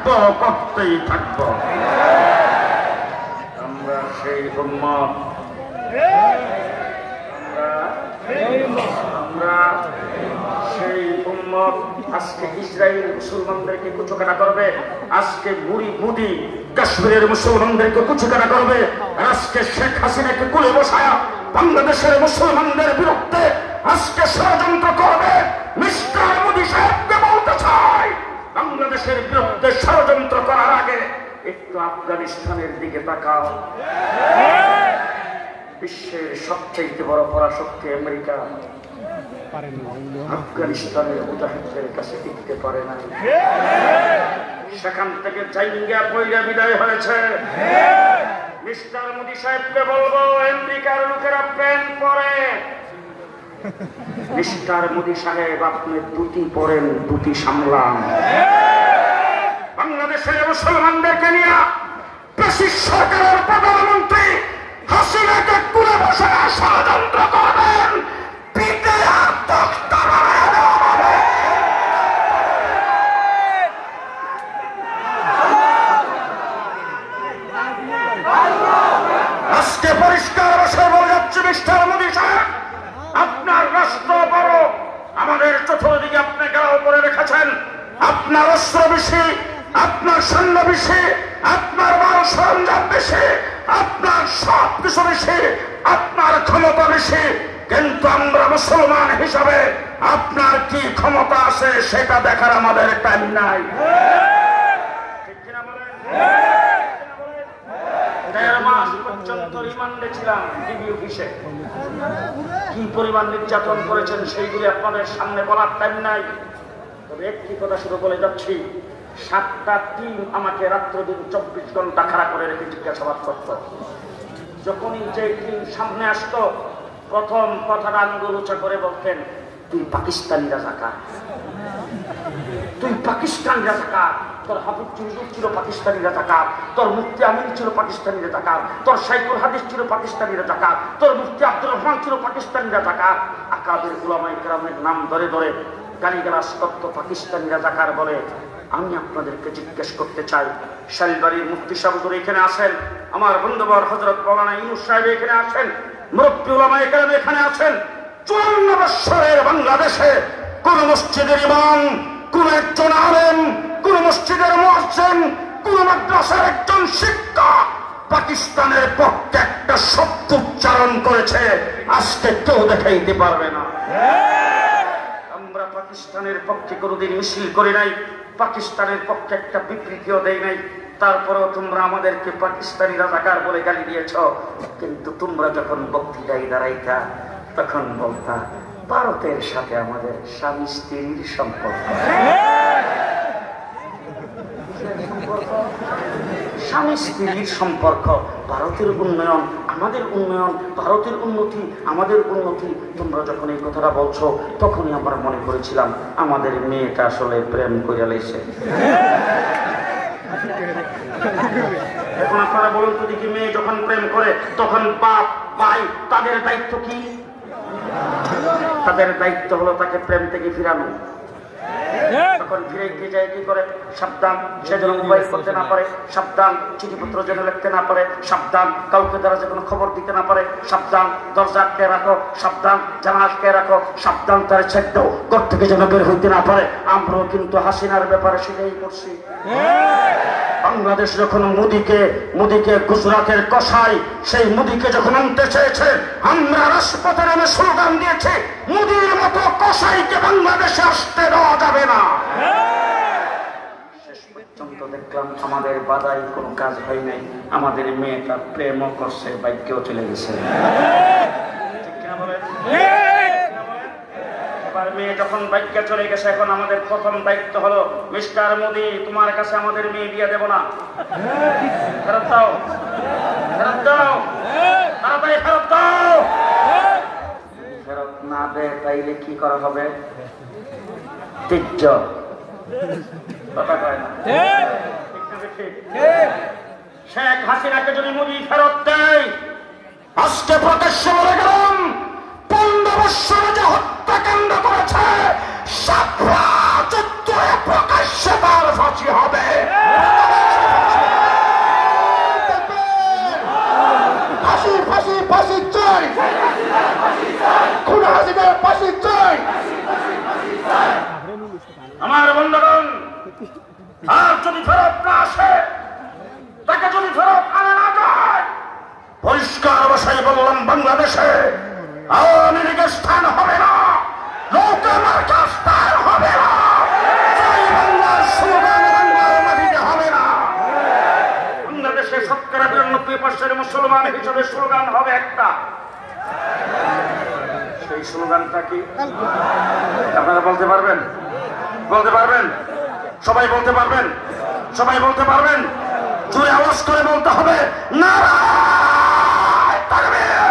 থাকবো, করতেই থাকবো। আমরা সেই উম্মত, আমরা সেই উম্মত। আজকে ইসরায়েল মুসলমানদেরকে কুচকাটা করবে, আজকে মোদি কাশ্মীরের মুসলমানদেরকে কুচকাটা করবে, আজকে শেখ হাসিনাকে কুলে বসায়া বাংলাদেশের মুসলমানদের বিরুদ্ধে আজকে ষড়যন্ত্র করবে। মিস্টার মোদি সাহেবকে বলতে চাই, বাংলাদেশের বিরুদ্ধে ষড়যন্ত্র করার আগে একটু আফগানিস্তানের দিকে তাকাও। বিশ্বের সবচেয়ে বড় পরাশক্তি আমেরিকা আফগানিস্তানের মুজাহিদদের কাছে টিকতে পারে না, সেখান থেকে জাইঙ্গা পয়লা বিদায় হয়েছে। মিস্টার মোদি সাহেবকে বলবো, আমেরিকার লোকেরা প্যান্ট পরে। মিস্টার মোদি সাহেব, আপনি দুটি পরেন, দুটি সামলান। বাংলাদেশের মুসলমানদেরকে নিয়ে ব্রিটিশ সরকারের প্রধানমন্ত্রী হাসিনাকে কুলে বসে ষড়যন্ত্র করবেন, পিঠে আজকে পরিষ্কার ভাষায় বলে যাচ্ছে, মিস্টার মোদি সাহেব, আপনার রাষ্ট্র বড়, আমাদের চতুর্দিকে আপনি ঘেরাও করে রেখেছেন। আপনার অস্ত্র বেশি, আপনার সৈন্য বেশি, আপনার মাল সরঞ্জাম বেশি, আপনার সব কিছু বেশি, আপনার ক্ষমতা বেশি, কিন্তু আমরা মুসলমান হিসাবে আপনার কি ক্ষমতা আছে সেটা দেখার আমাদের টাইম নাই। ঠিক কিনা বলেন? ১.৫ মাস পর্যন্ত রিমান্ডে ছিলাম ডিবি অফিসে। কি পরিমাণ নির্যাতন করেছেন সেইগুলি আপনাদের সামনে বলার টাইম নাই। তবে একটি কথা শুধু বলে যাচ্ছি, 7টা টিম আমাকে রাত্র দিন 24 ঘন্টা খাড়া করে রেখে জিজ্ঞাসাবাদ করত। যখনই যে টিম সামনে আসতো, প্রথম কথাটা আঙ্গুল উঁচা করে বলতেন, তুই পাকিস্তানি রাজাকার, তুই পাকিস্তানি রাজাকার। তোর হাফিজ হুজুর ছিল পাকিস্তানি রাজাকার, তোর মুফতি আমিন ছিল পাকিস্তানি রাজাকার, তোর শাইখুল হাদিস ছিল পাকিস্তানি রাজাকার, তোর মুফতি আব্দুর রহমান ছিল পাকিস্তানি রাজাকার। আকাবের উলামায়ে কেরামের নাম ধরে ধরে গালিগালাজ করত পাকিস্তানি রাজাকার বলে। আমি আপনাদেরকে জিজ্ঞেস করতে চাই, শালবাড়ির মুফতি সাহেব এখানে আছেন, আমার বন্ধুবর হযরত মাওলানা ইউনূস সাহেব এখানে আছেন, মুরব্বী উলামায়ে কেরাম এখানে আছেন। 54 বছরের বাংলাদেশে কোন মসজিদের ইমাম, কোন একজন আলেম, কোন মসজিদের মুয়াজ্জিন, কোন মাদ্রাসার একজন শিক্ষক পাকিস্তানের পক্ষে একটা শব্দ উচ্চারণ করেছে আজকে কেউ দেখাইতে পারবে না। আমরা পাকিস্তানের পক্ষে কোনোদিন মিছিল করি নাই, পাকিস্তানের পক্ষে একটা বিবৃতিও দেই নাই। তারপরেও তোমরা আমাদেরকে পাকিস্তানি রাজাকার বলে গালি দিয়েছ, কিন্তু তোমরা যখন বক্তৃতায় দাঁড়াইতা তখন বলতা ভারতের সাথে আমাদের স্বামী স্ত্রীর সম্পর্ক। স্বামী স্ত্রীর সম্পর্ক, ভারতের উন্নয়ন আমাদের উন্নয়ন, ভারতের উন্নতি আমাদের উন্নতি। তোমরা যখন এই কথাটা বলছো তখনই আমরা মনে করেছিলাম আমাদের মেয়েটা আসলে প্রেম করে লাইছে। এখন আপনারা বলুন তো দেখি, মেয়ে যখন প্রেম করে তখন বাপ ভাই তাদের দায়িত্ব কি? তাদের দায়িত্ব হলো তাকে প্রেম থেকে ফিরানো। তখন ফিরে যায় কি করে? সাবধান, সে যেন মোবাইল করতে না পারে, সাবধান চিঠিপত্র যেন লিখতে না পারে, সাবধান কাউকে দ্বারা যে কোনো খবর দিতে না পারে, সাবধান দরজা আটকে রাখো, সাবধান জানালা আটকে রাখো, সাবধান তার ছেদ দাও, ঘর থেকে যেন বের হইতে না পারে। আমরাও কিন্তু হাসিনার ব্যাপারে সেটাই করছি। বাংলাদেশ যখন মোদিকে গুজরাটের কসাই, সেই মোদিকে যখন আনতে চেয়েছে, আমরা রাজপথে নামে স্লোগান দিয়েছে, মোদির মতো কসাইকে বাংলাদেশে আসতে দেওয়া যাবে না। শেষ পর্যন্ত দেখলাম আমাদের বাধাই কোনো কাজ হয় নাই, আমাদের মেয়েটা প্রেমও করছে, বাইকেও চলে গেছে। ঠিক কিনা বলেন? এবার মেয়ে যখন বাইকে চলে গেছে, এখন আমাদের প্রথম দায়িত্ব হলো, মিস্টার মোদি তোমার কাছে আমাদের মেয়ে বিয়ে দেব না, ফেরত দাও, ফেরত দাও, তাড়াতাড়ি ফেরত দাও। ফেরত না দেয় তাইলে কি করা হবে? কথা কয় না। শেখ হাসিনাকে যদি মোদি ফেরত দেয়, আজকে প্রকাশ্যে বলে গেলাম, 15 বছরে যে হত্যাকাণ্ড করেছে, প্রকাশ্যে তার ফাঁসি হবে। আমার বন্ধুগণ, আর যদি ফেরত না আসে, তাকে যদি ফেরত আনা না যায়, পরিষ্কার ভাষায় বললাম, বাংলাদেশে আওয়ামী লীগের স্থান হবে না, নৌকা মার্কা স্থান হবে না, বাংলার স্লোগান বাংলার মাটিতে হবে না। বাংলাদেশে ৯৯% মুসলমান হিসেবে স্লোগান হবে একটা। সেই স্লোগানটা কি আপনারা বলতে পারবেন? বলতে পারবেন? সবাই বলতে পারবেন? সবাই বলতে পারবেন? জোরে আওয়াজ করে বলতে হবে, নারায়ে তাকবীর।